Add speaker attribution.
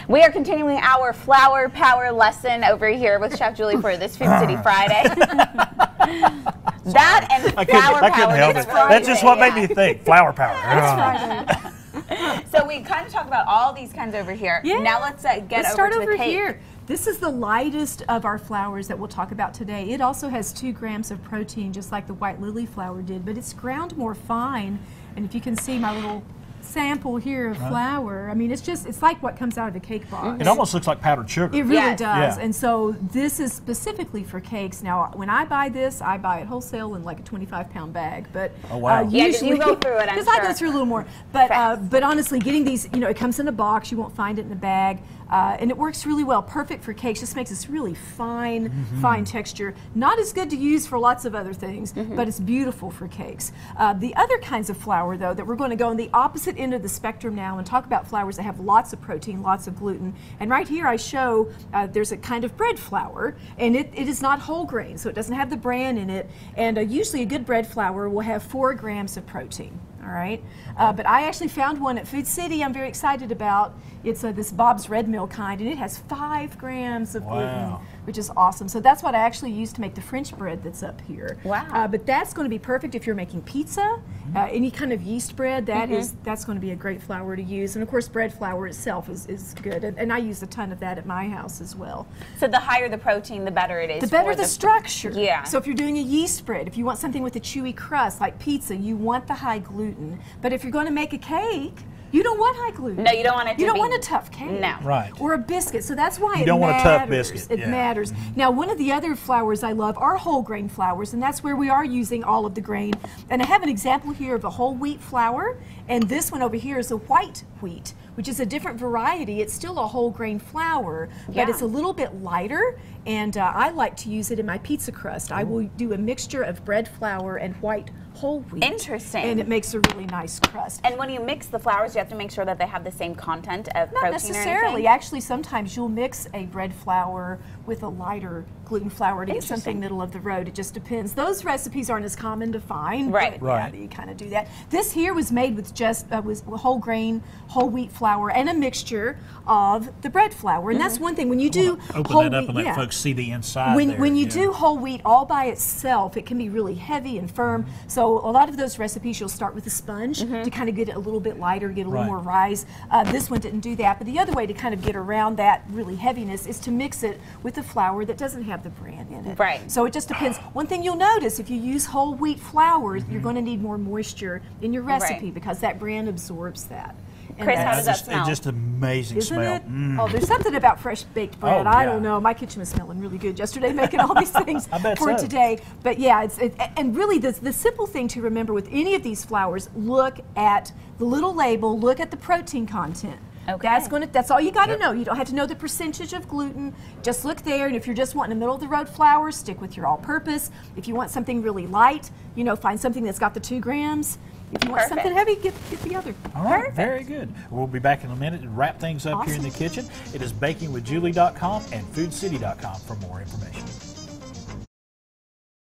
Speaker 1: We are continuing our flour power lesson over here with Chef Julie for this Food City Friday. That and flour
Speaker 2: I
Speaker 1: power.
Speaker 2: couldn't help it. That's just what made me think. Flour power.
Speaker 1: So we kind of talked about all these kinds over here.
Speaker 3: Yeah.
Speaker 1: Now let's
Speaker 3: Let's
Speaker 1: over
Speaker 3: start
Speaker 1: to
Speaker 3: over
Speaker 1: the cake.
Speaker 3: here. This is the lightest of our flours that we'll talk about today. It also has 2 grams of protein, just like the white lily flour did, but it's ground more fine. And if you can see my little sample here of flour, I mean, it's like what comes out of a cake box.
Speaker 2: It almost looks like powdered sugar.
Speaker 3: It really
Speaker 1: Yes.
Speaker 3: does.
Speaker 2: Yeah.
Speaker 3: And so this is specifically for cakes. Now, when I buy this, I buy it wholesale in like a 25-pound bag. But
Speaker 2: Oh, wow.
Speaker 1: Yeah, 'cause you
Speaker 3: usually,
Speaker 1: go through it, I'm
Speaker 3: because I go
Speaker 1: sure.
Speaker 3: through a little more. But honestly, getting these, it comes in a box. You won't find it in a bag. And it works really well. Perfect for cakes. Just makes this really fine, fine texture. Not as good to use for lots of other things, but it's beautiful for cakes. The other kinds of flour, though, that we're going to go on the opposite end of the spectrum now and talk about flours that have lots of protein, lots of gluten. And right here I show there's a kind of bread flour, and it is not whole grain, so it doesn't have the bran in it. And usually a good bread flour will have 4 grams of protein. All right, but I actually found one at Food City I'm very excited about. It's this Bob's Red Mill kind, and it has 5 grams of gluten, which is awesome. So that's what I actually use to make the French bread that's up here.
Speaker 1: Wow.
Speaker 3: But that's going to be perfect if you're making pizza, any kind of yeast bread. That's going to be a great flour to use. And of course, bread flour itself is good, and I use a ton of that at my house as well.
Speaker 1: So the higher the protein, the better it is.
Speaker 3: The better
Speaker 1: for
Speaker 3: the structure.
Speaker 1: Yeah.
Speaker 3: So if you're doing a yeast bread, if you want something with a chewy crust like pizza, you want the high gluten. But if you're going to make a cake, you don't want high gluten.
Speaker 1: No, you don't want it to
Speaker 3: You don't
Speaker 1: be-
Speaker 3: want a tough cake.
Speaker 1: No.
Speaker 2: Right.
Speaker 3: Or a biscuit. So that's why
Speaker 2: You don't want a tough
Speaker 3: matters.
Speaker 2: biscuit.
Speaker 3: It
Speaker 2: Yeah.
Speaker 3: matters. Now, one of the other flours I love are whole grain flours, and that's where we are using all of the grain. And I have an example here of a whole wheat flour, and this one over here is a white wheat, which is a different variety. It's still a whole grain flour,
Speaker 1: Yeah.
Speaker 3: but it's a little bit lighter, and I like to use it in my pizza crust. I will do a mixture of bread flour and white whole wheat.
Speaker 1: Interesting.
Speaker 3: And it makes a really nice crust.
Speaker 1: And when you mix the flours, you have to make sure that they have the same content of
Speaker 3: Not
Speaker 1: protein
Speaker 3: necessarily.
Speaker 1: or anything?
Speaker 3: Actually, sometimes you'll mix a bread flour with a lighter gluten flour to get
Speaker 1: Interesting.
Speaker 3: something middle of the road. It just depends. Those recipes aren't as common to find.
Speaker 1: Right.
Speaker 3: But,
Speaker 2: Right.
Speaker 3: Yeah, you kind of do that. This here was made with just was whole grain, whole wheat flour, and a mixture of the bread flour. And that's one thing when you do
Speaker 2: Open
Speaker 3: whole
Speaker 2: that up
Speaker 3: wheat.
Speaker 2: and let
Speaker 3: yeah.
Speaker 2: folks see the inside
Speaker 3: When,
Speaker 2: there.
Speaker 3: when you
Speaker 2: Yeah.
Speaker 3: do whole wheat all by itself, it can be really heavy and firm. So a lot of those recipes, you'll start with a sponge to kind of get it a little bit lighter, get a little
Speaker 2: Right.
Speaker 3: more rise. This one didn't do that. But the other way to kind of get around that really heaviness is to mix it with a flour that doesn't have the bran in it.
Speaker 1: Right.
Speaker 3: So it just depends. One thing you'll notice, if you use whole wheat flour, you're going to need more moisture in your recipe
Speaker 1: Right.
Speaker 3: because that bran absorbs that. And
Speaker 1: Chris,
Speaker 3: that's-
Speaker 1: how does that
Speaker 2: It's
Speaker 1: smell?
Speaker 2: just amazing
Speaker 3: isn't
Speaker 2: smell.
Speaker 3: it? Oh, there's something about fresh baked bread.
Speaker 2: Oh,
Speaker 3: I
Speaker 2: yeah.
Speaker 3: don't know. My kitchen was smelling really good yesterday, making all these things
Speaker 2: I bet
Speaker 3: for
Speaker 2: so.
Speaker 3: today. But yeah, and really the simple thing to remember with any of these flours, look at the little label, look at the protein content.
Speaker 1: Okay.
Speaker 3: That's all you got to know. You don't have to know the percentage of gluten. Just look there, and if you're just wanting a middle of the road flour, stick with your all-purpose. If you want something really light, find something that's got the 2 grams. If you want
Speaker 1: Perfect.
Speaker 3: something heavy, get the other.
Speaker 2: All right, very good. We'll be back in a minute and wrap things up here in the kitchen. It is bakingwithjulie.com and foodcity.com for more information.